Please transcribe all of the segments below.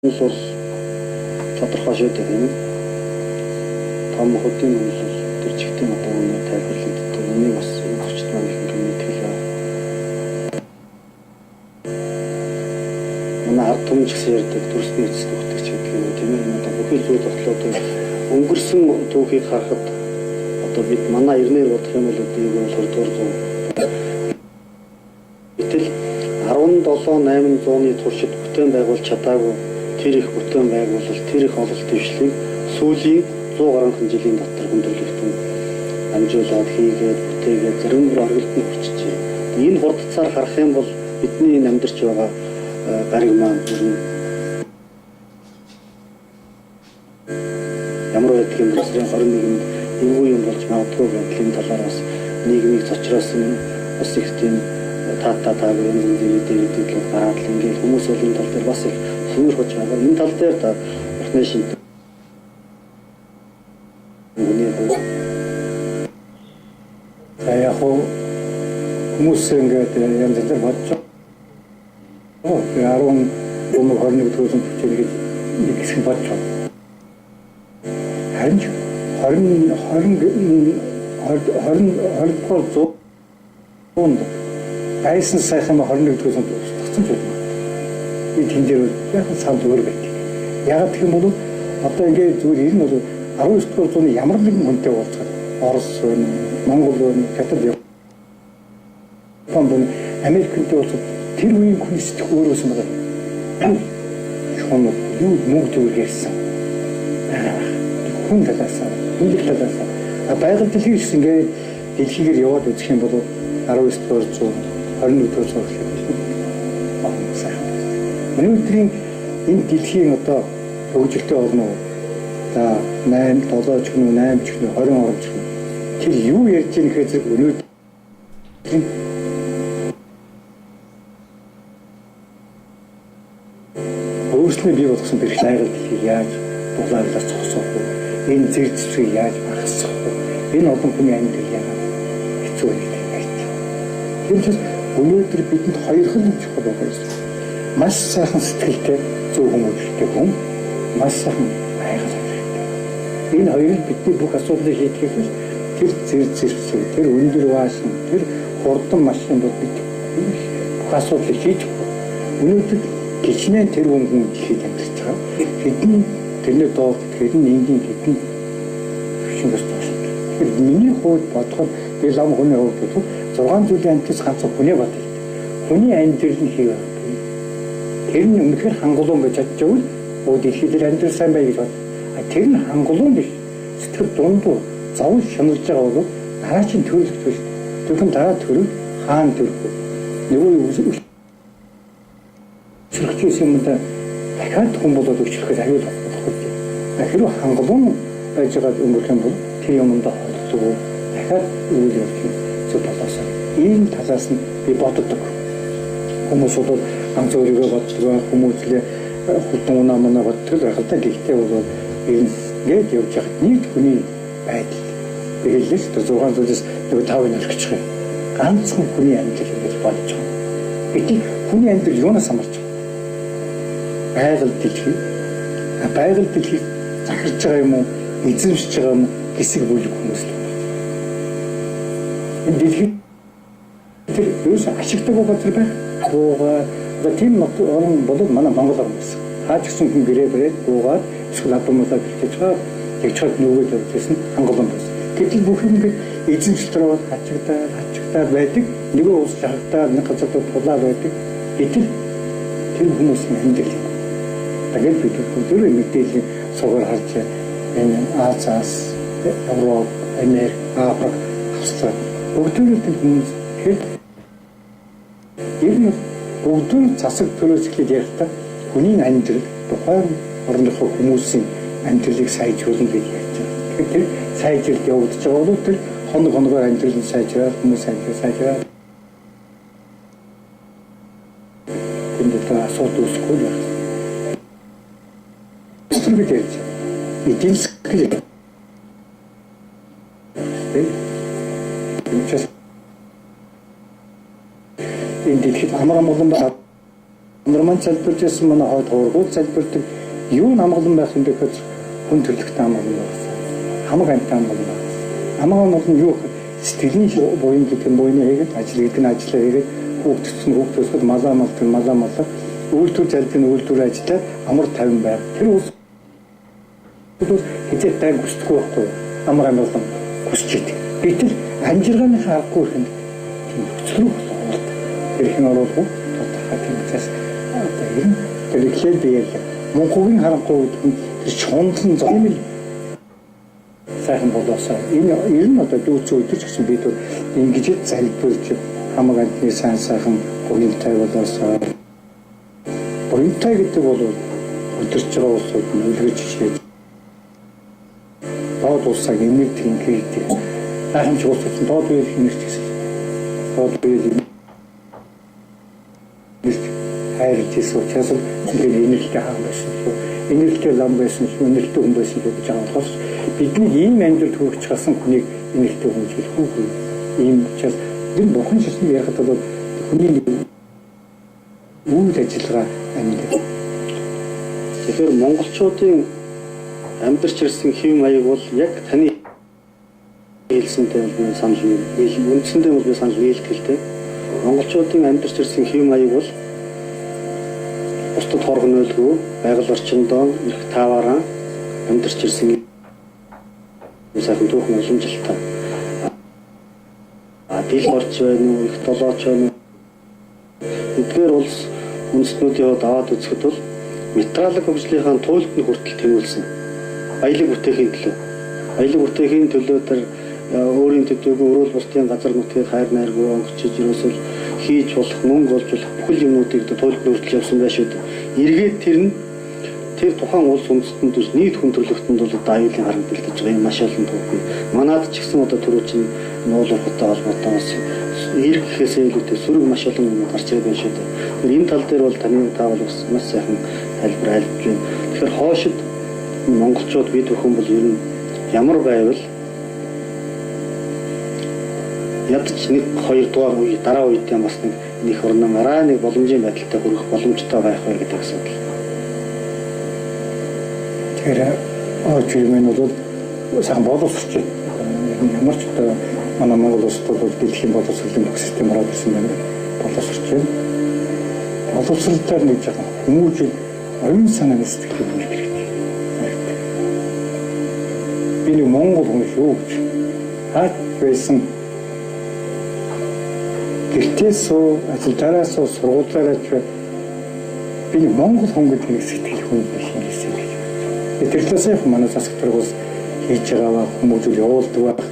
Хүмүүс бол тодорхой шийдэг юм. Том хотын хүмүүс бол тэр чигтийн одоо үнэ тайлбарлагддаг. Энийг бас зочд маань их ингэ мэдгэлээ. Манай ард түмэн ч гэсэн ярьдаг төрсний эцэст өгдөг ч гэдэг юм. Тийм ээ одоо бүхэл зүйл бодлоо өнгөрсөн түүхийг харахад одоо бид манай ирнээр бодох юм бол энийг бол 20-р зуун гэтэл 17-800-ны туршид бүтээн байгуулж чадаагүй тэр их бүтээн байгуулалт, тэр их ололт дэвшлийг сүүлийн 100 гаруй жилийн дотор хүндрэлтэн амжуулаад хийгээд бүтээгээд зарим бүр оргилдод хүрчихжээ. Энэ хурдцаар харах юм бол бидний энэ амьдарч байгаа гариг маань ямар байдаг юм бэ? 21-нд эвгүй юм болж магадгүй гэхлийн талаар бас нийгмийг цочроосон бас их тийм таадаг юм дээр гараад л ингээд хүмүүс бол энэ тал дээр бас их сүйрхэж байгаа. Энэ тал дээр та бурхны шинэ яг хүмүүс ингээд янз бүр бодож байгаа. 10-21 төгсөнд хүчээр нэг хэсэг бодож байгаа. Харин 20 айсан сайхан 21 төгсөнд төгсөн ч байна. Би тэн дээр яг санд өөр байдаг. Яг гэх юм бол одоо ингээд зүгээр ер нь бол 19-р зууны ямар нэгэн хүнтэй уулзах Орос байна, Монгол байна, Катар Япон, Америктэй уулзах тэр үеийн хүн сэтгэх өөрөөс юм байна. Шон юу мөнгө төгрөг ярьсан. Хүн талаас байгаль дэлхийд ингээд дэлхийгээр яваад үзэх юм бол 19-р зуун 21-р зуун гэх юм. Өнөөдрийн энэ дэлхийн одоо хөгжилтэй болно уу? За 8, 7 ч юм уу, 8 ч юм уу, 20 орж байна. Тэр юу ярьж байгаа гэхээр зэрэг өнөөдрийн өөрснөө бий болгосон бэрх найрал дэлхийг яаж дулаалаас зогсоох вэ? Энэ зэрэг зэвсгийг яаж багасгах вэ? Энэ олон хүний амьдрал яагаад хэцүү байх вэ? Тэр учраас өнөөдөр бидэнд хоёр хэл чухал байгаа юм. Маш сайхан сэтгэлтэй зөв хүмүүсттэй хүн, маш сайхан хайгал хэрэгтэй. Энэ хоёрыг бидний бүх асуудлыг шийдэхээс тэр зэрэг тэр өндөр waashин, тэр хурдан машин бол бид бүх асуудлыг шийдэх. Өнөөдөр гिचнээ тэр хүн дэлхийд амьдарч байгаа. Хэдэн тэрний доор хэдэн энгийн хэдэн шингээс тоош. Тэгэхээр миний хувьд бодоход би лам хүний хувьд 6 зүйлийн амьтас ганцхан хүний бат. Хүний амьдрал нь хийв. Тэр нь үнэхээр хангалуун гэж бодож байвал дэлхийд амьдрал сайн бай гэж бод. Тэр нь хангалуун биш. Сэтгэл дундуур зовж шаналж байгаа бол дараа чинь төрөлх биш. Тэгвэл дараа төрөл хаан төрөх. Нөгөө өсөрч юм да дахиад хүн болоод өчлөхөд аюул болох гэж. Хэрвээ хангалуун байж байгаа өнгөрөх юм бол тэр юмд холцоо дахиад үйл явдал зөв болоосаа. Ийм талаас нь би боддог. Хүмүүс бол ганц өөрийгөө боддог, хүмүүсээ хутан унаа боддог байх л та. Гэхдээ бол ингээд явж байхад нийт хүний байдал биелээс 6 зүйлээс нэг 5-ыг олчих юм. Ганцхан хүний амьдрал гэж бодож байгаа. Гэтэл хүний амьдрал юунаас хамаарч байгаа? Байгаль дэлхий захирч байгаа юм уу? Эзэмшиж байгаа юм хэсэг бүлэг хүмүүс л. Энэ дэлхий тэр юус ашигтай газар байх. Буугаад тийм орн бол манай Монгол орн байсан. Хаач гисэн хүн гэрээ бариад буугаад эсвэл апамасаа бэлтэж байгаа яг чад нөгөөд явуулсан хангалуун байсан. Гэтэл бүх юм эзэмшлэр хачигдаад байдаг. Нөгөө ус шахагдаад нэг газар тулаад байдаг. Гэтэл тэр хүмүүсийн амьдрал. Тэгээд бид зөвхөн мэдээллийн сугаар харж энэ Азиас, Европ, Америк, Африк, Австрали бүгдээрээ тэр хүмүүс хэд ер нь бүгдөө засаг төлөөс эхлээд ярьтаа хүний амьдрал тухайн орныхоо хүмүүсийн амьдралыг сайжруулна гэж ярьж байгаа. Тэгэхээр сайжралт явагдаж байгаа бол тэр хоногоор амьдрал нь сайжраад хүмүүс сайжраад энэ асуудал үүсэхгүй байна. Бид ярьж байгаа. Эдийн засаг энэ дэлхийд амар амгалан Норман залбирж байсан манай хойд хуургууд залбирдаг юу намгалан байх юм бэ гэхэд хүн төрлөختөө амгалан байна. Хамаг амттай амгалан байна. Хамаг амгалан юу сэтгэлийн буян гэдэг нь буйны хийгээд ажил гэдэг нь ажиллаа хийгээд хүүхдсэн хүүхдөөсөд малаа малдаг үйлдвэр залбирын үйлдвэр ажиллаад амар тайван байв. Тэр үс хэзээ тай гүсдэггүй байхгүй амар амгалан хүсч идэг. Гэтэл амжиргааны харахгүй ихэнд тийм нөхцөл болоод тэр их нь ороогүй тодорхой тийм учраас одоо ер нь тэр ихлээр биеэл Монголын харанхуй гэдэг нь тэр чонлон зам л сайхан болоосаа энэ ер нь одоо дүүцэн өдөрч гэсэн бид ингэж залбирч хамаг амтны сайхан буянтай болоосаа буянтай гэдэг бол өдөрч байгаа улсууд нь үлгэж чижээ доод улсаа нэмэг тэнхийдэг гайхамшиг улсууд нь доод үеийг нэрч гэсэн доод үеийг хайрлж ирсэн учраас энэ энерgiтэй хаан байсан шүү. Энерgiтэй лам байсан шүү, энерgiтэй хүн байсан гэж байгаа болохоос бидний ийм амьдралд хүрч гасан хүнийг энерgiтэй хүн гэж хэлэхгүй. Ийм учраас энэ бурхан шашны ярихад бол хүний үйл ажиллагаа амьд. Тэгэхээр монголчуудын амьдарч ирсэн хэв маяг бол яг таны хэлсэнтэй бол санал үндсэндээ бол санал нийлдэлтэй. Монголчуудын амьдарч ирсэн хэв маяг бол бусдад хоргонойлгүй байгаль орчиндөө их тааваараа амьдарч ирсэн сайхан түүхэн уламжлалтай. Дил орч байна уу, их толооч байна уу? Эдгээр улс үндэстнүүдийн хувьд аваад үзэхэд бол металлик хөгжлийнхаа туйлд нь хүртэл тэмүүлсэн. Баялаг бүтээхийн төлөө. Баялаг бүтээхийн төлөө тэр өөрийн төдийгүй өрөөл бусдын газар нутгийг хайр найргүй онгочиж ерөөсөл хийж болох мөнгө олж болох бүхэл юмнуудыг туйлд нь хүртэл явсан байх шүү дээ. Эргээд тэр тухайн улс үндэстэнд биш нийт хүн төрөлхтөнд бол одоо аюулын харан бэлдэж байгаа юм маш олон түүхий. Манайд ч гэсэн одоо түрүү чинь нуулуурхтай холбоотой бас эрг гэхээсээ илүүтэй сөрөг маш олон юм гарч ирээд байна шүү дээ. Тэгэхээр энэ тал дээр бол таны таавал бас маш сайхан тайлбар айлж байна. Тэгэхээр хоошид монголчууд бид бүхэн бол ер нь ямар байвал ядч нэг хоёр дугаар үе дараа үедээ бас нэг орноо арай нэг боломжийн байдалтай хүрэх боломжтой байх вэ гэдэг асуудал. Тэгэхээр очимын бол сайхан боловсрч ямар ч одоо манай Монгол улсад бол дэлхийн боловсролын бүх систем ороод ирсэн байна. Боловсрч байна. Боловсролтой нэг жоохон хүмүүжил оюун санааны сэтгэл үүрэх хэрэгтэй. Би нэг Монгол хүн шүү гэж хаад байсан гэртээс ажилдаараас сургуулиараач би нэг Монгол хүн гэдэг нэг сэтгэл хүн биш юм гэсэн үг. Тэр талаас манай засаг даргаас хийж байгаа хүмүүжил явуулдаг байх.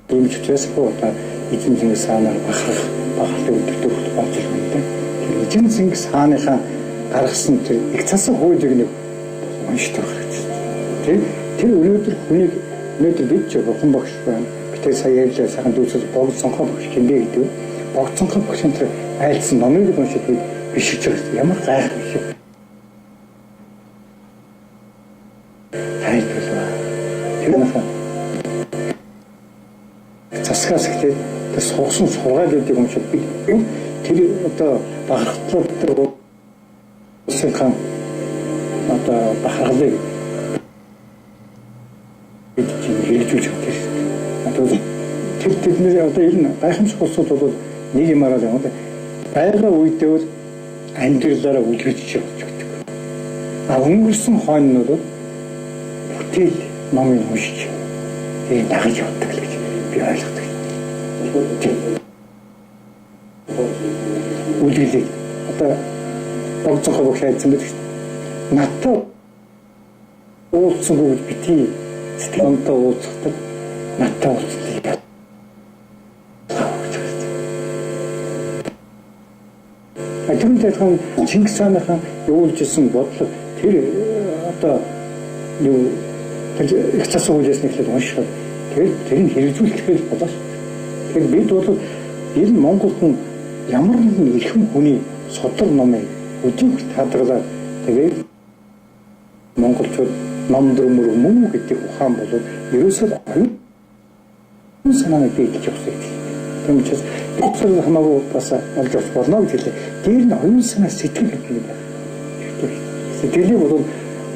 Ийм ч учраас одоо эзэн санаар бахархал өдөртөх болж байгаа юм. Тэр эзэн сааныхаа гаргасан тэр их цасан хуулийг нэг уншдаг хэрэгтэй. Тэр өнөөдөр бид ч бурхан багш байна. Бид сая ярьлаа сайхан дүүсэл богд сонхоо багш хэмбэ гэдэг. Богд сонхоо багш энэ айлсан номыг уншиж биш ч ямар гайхах юм. Засгаас эхлээд тэр суусан сургаал гэдэг юм шиг би тэр одоо бахархлаа улсын хаан одоо бахархлыг бид хэрэгжүүлж байгаа юм. Тэр тэдний одоо энэ гайхамшиг улсууд бол нэг юм араа юм да. Байгаль үедээ бол амьдралаараа үлгэж явж байдаг. Өнгөрсөн хойно нь бол бүтээл номыг уншиж тэгээ дагаж явдаг л гэж би ойлгодог. Үлгэлийг одоо богцохоо бүх хайцсан байдаг. Надад уулзсан бүгд бити сэтгэлдээ уулздаг. Надад уулздаг. Тэрнтэй хан Чингис хаанаа явуулжсэн бодлого тэр одоо юу их цасан үйлээс нэхлээд уншихад тэрийг хэрэгжүүлэх болоо. Тэгэхээр бид бол энэ Монгол хүн ямар нэгэн эрхэм хүний содор номыг өдөрт хадгалаад тэгээд монголчууд ном дөмөр мөн гэдэг ухаан бол ерөөсөө оюун санааны биелж явсан. Тийм учраас бид хамаагүй бас олж авах болно гэж хэлээ. Дээр нь оюун санаа сэтгэл гэдэг юм байна. Сэтгэлийг бол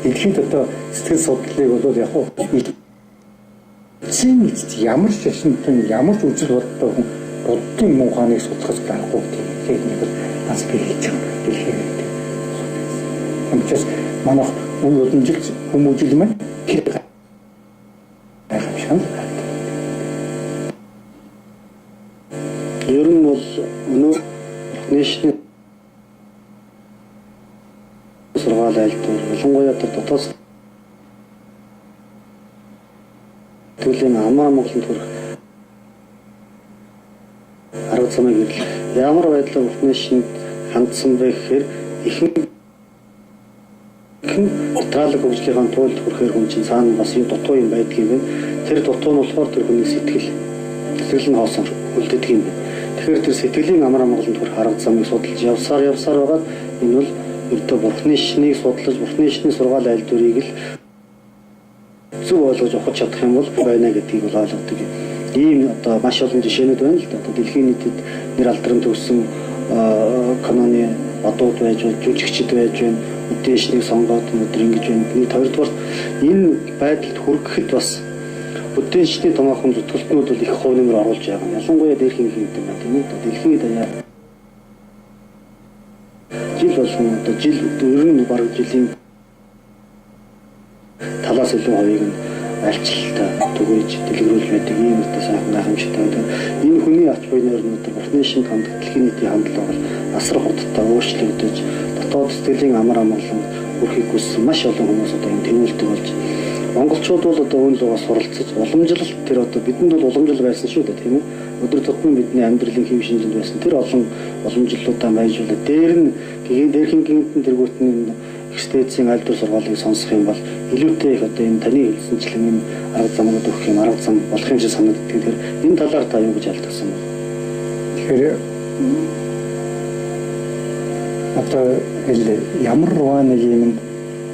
дэлхийд одоо сэтгэл судлалыг бол яг хуу ямар шашинтай ямар ч үзэл бодтой хүн буддын мууханыг судлахад гарахгүй тийм нэг бас би хэлж байгаа дэлхийд. Тийм учраас манайх үе удамжил хүмүүжил маань тэр гайхамшигт. Ер нь бол өнөө нэшний сургаал айлтур ялангуяа дотоод төлөв амаа Монголд төрөх арга замыг ямар байдлаар нэшинд хандсан бэ гэхээр ихэнх театралын хөгжлийн туулд хүрэхээр хүн чинь цаана бас юу дутуу юм байдгийг байна. Тэр дутуу нь болохоор тэр хүний сэтгэл нь хоосон үлддэг юм байна. Тэгэхээр тэр сэтгэлийн амар амгаланд хүрэх арга замыг судалж явсаар байгаад энэ бол ердөө бурхны шинийг судлаж бурхны шиний сургаал айлдварыг л зөв ойлгож ухаж чадах юм бол байна гэдгийг бол ойлгодог юм. Ийм одоо маш олон жишээнүүд байна л да. Одоо дэлхийн нийтэд нэр алдран төгссөн каноны одууд байж байна, жүжигчид байж байна, үдийн шинийг сонгоод өнөдөр ингэж байна. Нийт хоёрдугаар энэ байдалд хүрэхэд бас үдийн шиний томоохон зүтгэлтнүүд бол их хувь нэмэр оруулж байгаа юм. Ялангуяа дээрхийн гэдэг юм тийм үү? Дэлхийн даяар жил болгон одоо жил ер нь бараг жилийн талаас илүү хувийг нь альчлалтай түгээж дэлгэрүүлж байдаг ийм өдөө сайхан гайхамшигтай. Энэ хүний ач буйнаар өнөдөр бурхны шинэ хандах дэлхийн нийтийн хандлага бол асар хурдтай өөрчлөгдөж дотоод сэтгэлийн амар амгалан бүрхийг хүссэн маш олон хүмүүс одоо энэ тэмүүлдэг болж монголчууд бол одоо үн лугаас суралцаж уламжлалт тэр одоо бидэнд бол уламжлал байсан шүү дээ тийм үү? Өдөр тутмын бидний амьдралын хэв шинжилт байсан тэр олон уламжлалуудаа байжуулаад дээр нь дээрхийн гинтэн тэргүүтний экстэцийн альдвар сургаалыг сонсох юм бол илүүтэй их одоо энэ таны хэлсэнчлэн энэ арга замууд өгөх юм арга зам болох юм шиг санагддаг. Тэгэхээр энэ талаар та юу гэж алдсан бэ? Тэгэхээр одоо ямар нэг юм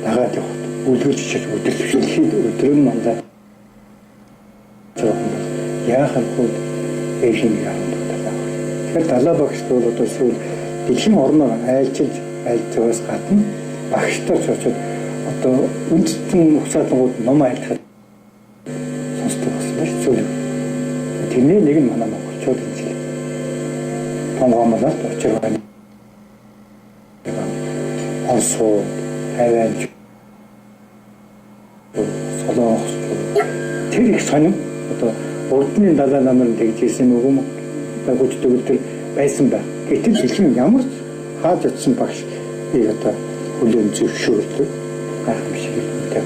дагаад явах үлгэрч чиж өдөртөлхийд өдөр нь мандаа яахад хөө эшин яахад байна. Тэгэхээр далаа багш бол одоо сүүл дэлхийн орноор айлцаас гадна багштай ч очоод одоо үндэстэн ухсаалгууд ном айлтахад сонсдог болсон байна сүүл. Тэрний нэг нь манай монголчууд энэ жил тонгоомолоод очиж байна. Орсоо хайван солонгос тэр их сонин одоо урдны далаа намын тэгжсэн нөгөө багууддаг өдөр байсан ба. Гэтэл дэлхийн ямар хааж очсон багш одоо хүлээн зөвшөөрдөг гайхамшиг юмтай.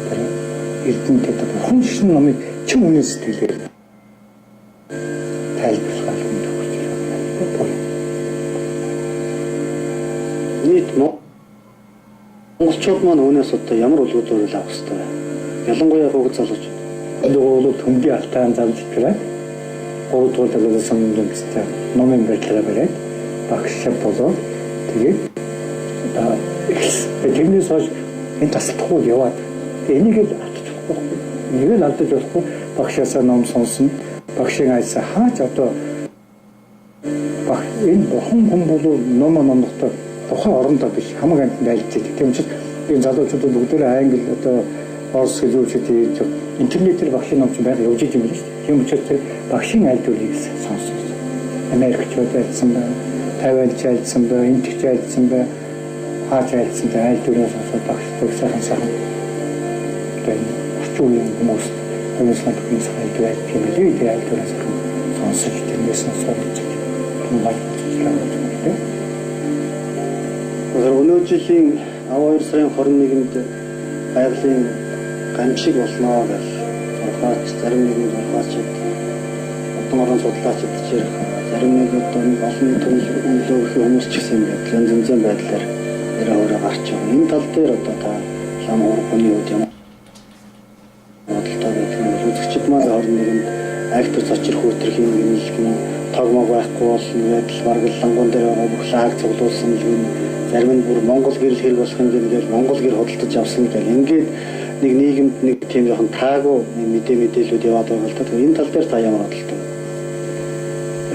Тэр эрдэнэтэй хүн шин номыг чин үнэн сэтгэлээр тайлбарлах юм даа. Нийт монголчууд маань өнөөс одоо ямар үлгүүдээр авах хэрэгтэй. Ялангуяа хөвгөц залуучууд. Нөгөө төмгийн алтаан замж ирээд 3 дугаар талаас сонгогдсон номын байдлаараа бариад багш болоод тэгээд тэрнээс хойш энэ тасалдахгүй яваад энийг л алдаж болохгүй. Нэг л алдаж болохгүй багшаасаа ном сонсон. Багшийн айсаа хаач одоо энэ хүн болов номонохдоо тухайн орондоо биш хамаг амтнд айлцдаг. Тийм учраас энэ залуучууд бүгдээ англи одоо орс хэлүүчид интернетээр багшийн ном чинь байга явж иж юм л шүү дээ. Тийм учраас тэр багшийн айлдварыг сонссон. Америкчууд айлцсан байна, Тайваньч айлцсан байна, Индич айлцсан байна, хаач айлцсан байна, айлдварыг сонсоод багштай сайхан сайхан. Тэгээд орчин үеийн хүмүүс хүмүүсийн айлдвар юм билээ. Тэгээд айлдвараас сонсож тэрнээс нь суралцж юм байна. Өнөө жилийн 12 сарын 21-нд байгалийн гамшиг болно гэж сургаач зарим нэгэн сургаачид одон орон судлаачид чирх зарим нэг одоо олон төлөвлөх хүмүүс ч гэсэн байдлаар зэнзэн байдлаар өөрөө гарч байгаа. Энэ тал дээр одоо та лам урганы үед юм бодлоо гэх юм үзэгчд маань 21-нд актив цочрох хөтөрхийн нэмэлтний тогмог байхгүй болно гэдэл баргаллангуун дээр байгаа бүх лаг цуглуулсан юм. Зарим нь бүр Монгол гэрэл хэрэг болох юм гээд Монгол гэр хөдөлтөж авсан гэх ингээд нэг нийгэмд нэг тийм жоохон таагүй мэдээлүүд яваад байгаа л та. Энэ тал дээр та ямар бодлоо?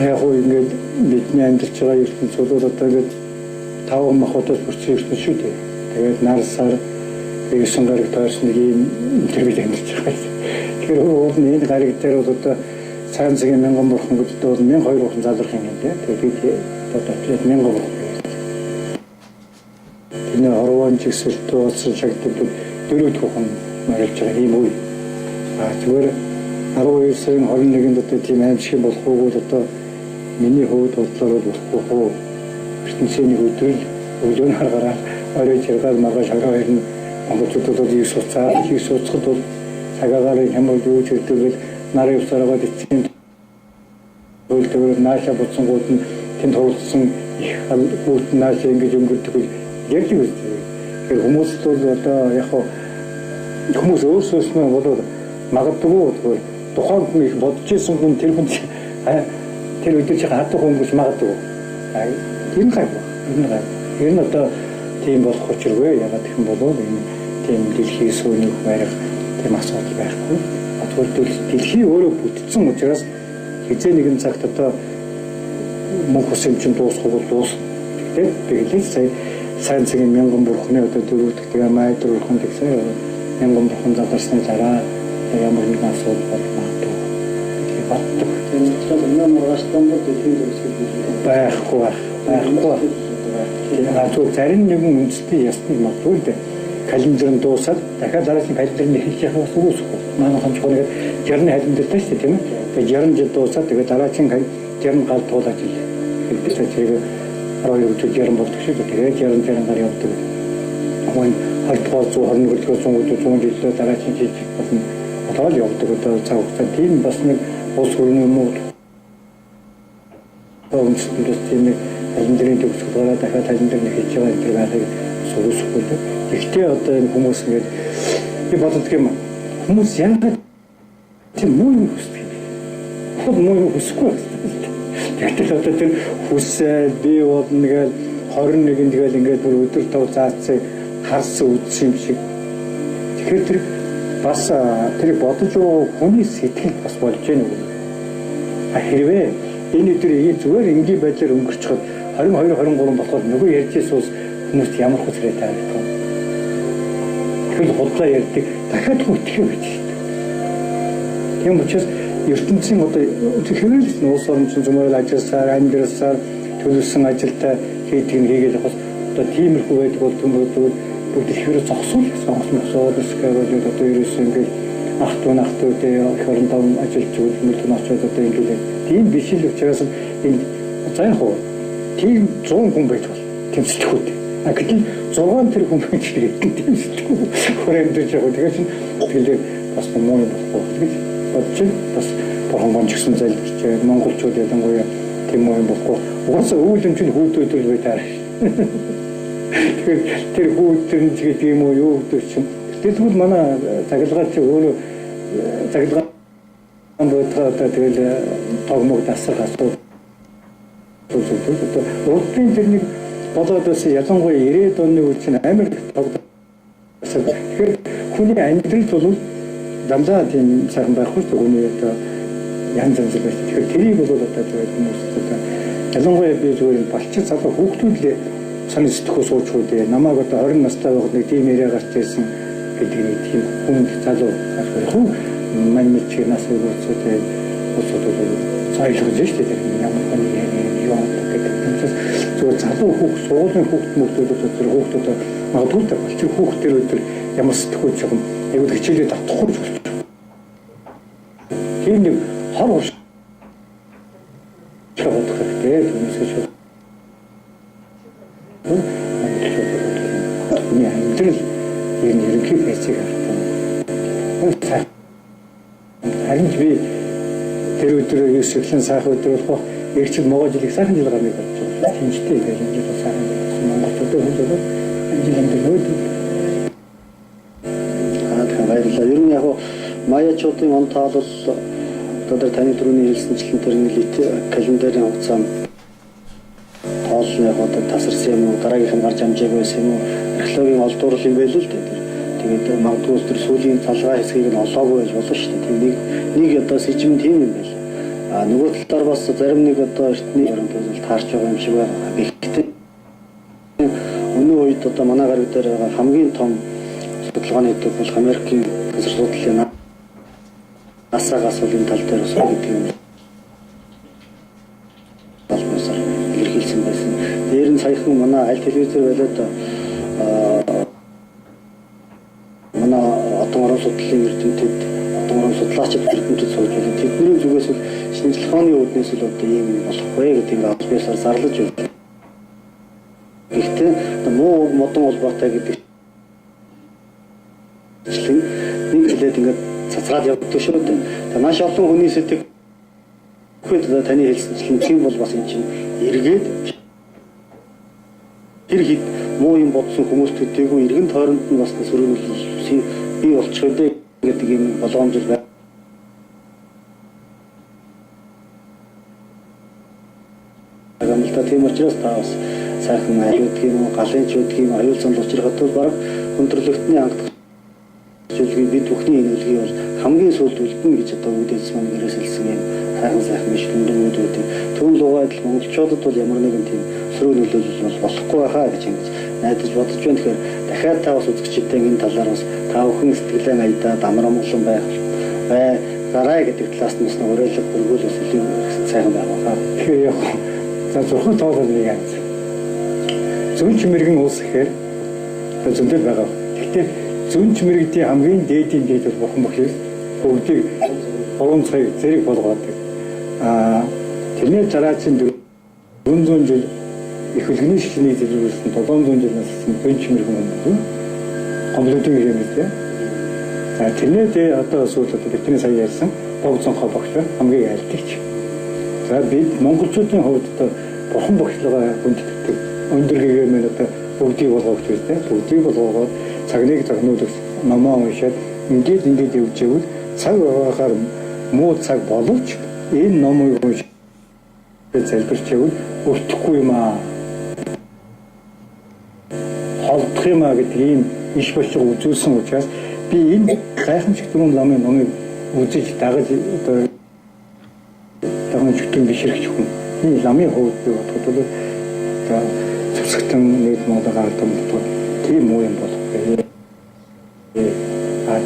яг уу ингээд бидний амьдарч байгаа ертөнцийн бол одоо ингээд 5 махбодоос бүрдсэн ертөнц шүү дээ. Тэгээд нар сар 9 гараг тойрсон нэг юм төрөл амьдарч байгаа. Тэгэхээр уул нь энэ гараг дээр бол одоо цаан цагийн мянган бурхан гэдэгт бол 1200 залрах юм дээ. Тэгээд бид одоо 1000 бурхан. Энэ орвон жигсэлтөө болсон шагтууд дөрөв бүхэн марилж байгаа юм уу? Зүгээр 12 сарын 21-нд одоо тийм аимшиг болох уу одоо миний хувьд бодлоор болохгүй хөө. ертөнцийн өдөр өглөөний гараар орой зэрэг маргааш орой ирнэ. Монголчуудад их суцахад бол цагаагаар хямрал юу ч гэдэг нарын усараад эцсийн үйлдвэр нааша бодсонгууд нь тэнд хурцсан их хүүт нааша ингэж өнгөрдөг ярьж байгаа. Тэгэхээр хүмүүс бол одоо яг хүмүүс өөрсдөө болоод магадгүй тэгэхээр тухайн хүн их бодож исэн хүн тэр хүн тэр өдөр чи хатах хүмүүс магадгүй. Энэ гайг. Энэ нь одоо тийм болох учиргүй. Ягаад гэх юм бол энэ тийм дэлхийн сүүний байрах тийм асуудал байхгүй. Тэгвэл дэлхий өөрөө бүтцэн учраас хизээ нэгэн цагт одоо мөнх усын чинь дуусах бол дуусна. Тэгээд сая сайн цагийн мянган бурхны одоо дөрөвдөг тэгээ майдр бурхан гэсэн мянган бурхан задарсны дараа ямар нэгэн асуудал болно. Тэгээд батдаг. Тэгэхээр энэ маргааштай дэлхийн зөвсгөл байхгүй. Тэгвэл зарим нэгэн үндэсний ясны магадгүй дээ. Календар нь дуусаад дахиад дараагийн календарыг хэлж явах бас үүсэхгүй. Манай хамчгоо нэг 60-ны календартай шүү дээ тийм ээ. Тэгээд 60 жил дуусаад тэгээд дараагийн 60 гал туулаад хэлдэг зэрэг 12 жил 60 болдог шүү дээ. Тэгээд 60 гар явдаг. Хойно 20-21 100 жилдээ дараагийн жил болно. Болоод явдаг одоо цаг хугацаа тийм бас нэг улс хурлын юм уу? Өнцгөөс тийм нэг календрын төгсгөл гараад дахиад календар нэг хийж байгаа энэ байхыг суулгахгүй. Гэхдээ одоо энэ хүмүүс ингээд би боддог юм. Хүмүүс яагаад тийм муу юм хүсдэг юм бэ? Муу юм хүсэхгүй. Тэгтэл одоо тэр хүсээ би бодно гэж 21-нд тэгэл ингээд бүр өдөр тав заацсан харсан үдс юм шиг. Тэгэхээр тэр бас тэр бодож байгаа хүний сэтгэл бас болж байна уу? Хэрвээ энэ өдрийг зүгээр энгийн байдлаар өнгөрчихөд 22-23 болоход нөгөө ярьжсэн хүмүүс ямар хүсрээ таагдах вэ? Тэгэхээр худлаа ярьдаг дахиад хүтгэв гэж байна. Тийм учраас ертөнцийн одоо хэрэглэсэн улс орн чинь зөвхөн ажилласаар, амьдралсаар төлөвлөсөн ажилдаа хийдэг нь хийгээд явах одоо тиймэрхүү байдаг бол бүгд ихээрээ зогсвол сонгосмосоод эсвэл одоо ерөөсөө ингээд ах トゥ дээ их орондоо ажиллаж үлмэлт нь очиод одоо ингээд тийм биш л учраас энэ за яг хоо тийм 100 хүн байж бол тийм сэтгүүд. Гэтэл 6 тэр хүн байж тийм сэтгүүд хүрээндэж яг тэгээд чинь тэгээд бас муу юм болохгүй. Тэгээд бодож бас борхонгон ч гэсэн залбирч монголчууд ялангуяа тийм муу юм болохгүй. Угаасаа үүлэн чинь хүүдөөдөл бай таарах. Тэгэхээр тэр хүүдтэр нь тэгээд юм уу юу гэдэг чинь тэгвэл манай цаглагаар чи өөрөө цаглагаар бодоход тэгэл тогмог дасах асуудал. Урдын тэрнийг бодоод бас ялангуяа 90-ад оны үе чинь амар тогтсон. Тэгэхээр хүний амьдрал бол дандаа тийм сайхан байхгүй ч хүний одоо янз янз байх. Тэгэхээр тэрийг бол одоо тэгээд хүмүүс одоо ялангуяа би зүгээр балчир залуу хүүхдүүдээ санаа сэтгэхөө суучгүй дээ. Намайг одоо 20 настай байхад нэг тийм яриа гарч ирсэн гэдэг нэг тийм хүнд залуу ахвах манай чи нас өгөөцөө цайлгаж штэ тэр ямар нэг юм гэдэг юм чинь зөв залуу хүүхд суулын хүүхдүүд тэр хүүхдүүд магадгүй балчир хүүхдэр өдөр ямар сэтгэхүйч юм аюул хичээлээ давтахгүй ч болчих. Тийм нэг хор ууш чавдах хэрэгтэй хүмүүсээ миний амьдрал энэ ерөнхий байцыг харсан. Харин би тэр өдөр ерөөсөө сайхан өдөр болох эрчил могоо жилиг сайхан жил гарныг болж байгаа. Хинжтэй гэж энэ жил сайхан Монголд хөлөө энэ жил тэгэхээр баярлалаа. Ер нь яг маячуудын он таалал одоо таны түрүүний хэлсэнчлэн тэр нийт календрын хугацаанд тоолны одоо тасарсан юм уу дараагийнх нь гарч амжаагүй байсан юм уу археологийн олдуурал юм байл л дээ. Тэгээд магадгүй тэр сүүлийн залгаа хэсгийг нь олоогүй байж болно шүү дээ. Нэг одоо сэжим тийм юм байл. Нөгөө талаар бас зарим нэг одоо эртний ерөнхийдөө таарч байгаа юм шиг байна. Гэхдээ өнөө үед одоо манай гариг дээр байгаа хамгийн том судалгааны төв бол Америкийн газар судлалын NASA-гаас энэ тал дээр усаа гэдэг юм. Талбарсаар илэрхийлсэн байсан. Дээр нь саяхан манай аль телевизээр болоод манай одон орон судлалын эрдэмтэд, одон орон судлаачид эрдэмтэд сууж байгаа. Тэдний зүгээс бол шинжлэх ухааны үүднээс л одоо ийм болохгүй гэдэг ингээд авсбисаар зарлаж байна. Гэхдээ муу модон холбоотой гэдэг чинь нэг хэлээд ингээд цацраад явдаг шүү дээ. Тэгээ маш олон хүний сэтгэл хөдлөлт таны хэлсэнчлэн тийм бол бас энэ чинь эргээд тэр хэд муу юм бодсон хүмүүст төдийгүй эргэн тойронд нь бас сөрөглөсөн бий болчих үү гэдэг юм болгоомжтой байна. Тийм учраас та бас сайхан аюулт юм уу, галын ч үүдг юм аюул цанд учрахад бол баг өндөрлөгтний ангидах зүйлийг бид бүхний энэ үлгийг бол хамгийн сүүлд үлдэн гэж одоо үүдээс маань ирээсэлсэн юм сайхан мэдлэмжүүд үүдээ түүн лугайд л монголчуудад бол ямар нэгэн тийм сөрөг нөлөөлөл бол болохгүй байхаа гэж ингэж найдаж бодож байна. Тэгэхээр дахиад та бас үзэгчдээ энэ талаар бас та бүхэн сэтгэлээ аядаад амар амгалан байх гараа гэдэг талаас нь бас уриалга өргөөлөөс илүү сайхан байгаа. Тэгэхээр яг за зөвхөн тоолол нэг юм. Зүүн чимэргийн уус гэхээр зөндөл байгаа. Гэхдээ зүүн чимэргийн хамгийн дээдийн дээд бол бурхан багш бүгдийг 3 цаг зэрэг болгоодог. Тэрний дараагийн 400 жил их үлгэний шишний зэрэгсэн 700 жил насны зүүн чимэргийн юм. Гомлодын юм дээ. За тэрний одоо сүүлд бидний сая ярьсан богцонхоо багш хамгийн айлтгч. За бид монголчуудын хувьд одоо бурхан багшлагаа хүндэтдэг. Өндөргийгээр мэн одоо бүгдийг болгоогч байсан. Бүгдийг болгоогоод цагныг загнуулах номоо уншаад ингээд явж байвал цаг байгаагаар муу цаг боловч энэ номыг уншиж залбирч байвал өртөхгүй юм аа. Холдох юм аа гэдэг ийм иш болчих үзүүлсэн учраас би энэ гайхамшигт номыг үзэж дагаж одоо чөтгөн бишрэгч хүн. Энэ ламын хувьд би бодоход бол одоо цэцгтэн нэг модог ардам бодоход тийм уу юм болох.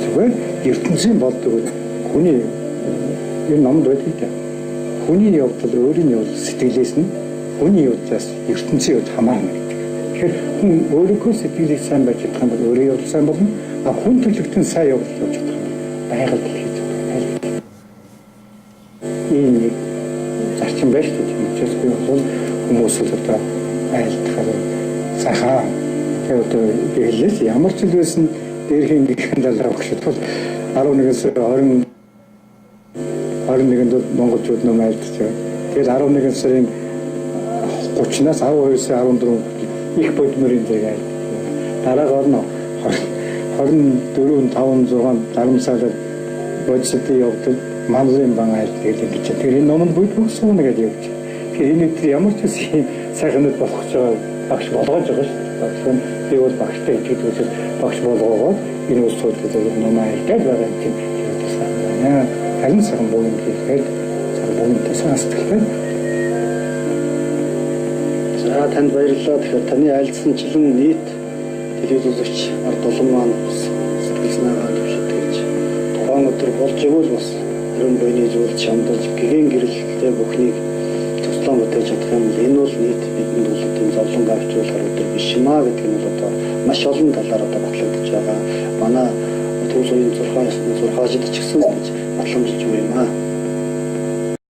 Зүгээр ертөнцийн болдог хүний энэ номд байдаг дээ. Хүний явдал өөрийн явдал сэтгэлээс нь хүний явдлаас ертөнцийн явдал хамаарна гэдэг. Тэгэхээр хүн өөрийнхөө сэтгэлийг сайн байж чадах юм бол өөрийн явдал сайн болно. Хүн төлөвтөн сайн явдал явж чадах юм бол байгаль дэлхийд байна. Энэ зарчим байж гэж учраас би бол хүмүүсд одоо айлтгахаар сайхан одоо би хэлээс ямар ч зүйл байсан дээрхийн гихэн далраа багшд бол 11-ээс 21-нд монголчууд ном айлтж байгаа. Тэгээд 11 сарын 30-наас 12-аас 14 их бодмөрийн зэрэг айлт. Дараагаар нь 24 500 зарим сард бодистой явдал манлын бан айлт гэдэг гэж. Тэгэхээр энэ номонд бүгд сууна гэж явж. Тэгэхээр энэ тэр ямар ч сайхнууд болох ч байгаа багш болгож байгаа шүү дээ. Багш нь би бол багштай итгэж үзэл багш болгоогоо энэ улсуудад ном айлтаад байгаа юм. Харин сайхан боо юм гэхээр сайхан боо тасаастай. За танд баярлалаа. Тэгэхээр таны айлтсанчлан нийт телевизүүлэгч ард олон маань сэтгэл санаагаа төвшөлтгөж тухайн өдөр болж игэл бас өрн бойны зүйл чамдаж гэгэн гэрэлтэй бүхнийг туслан бүтээж чадах юм бол энэ бол нийт бидэнд бол тийм зовлон авчруулах өдөр биш юм аа гэдэг нь бол одоо маш олон талаар одоо батлагдж байгаа. Манай төвлөрийн зурхаажид ч гэсэн батламжиж буй юм аа.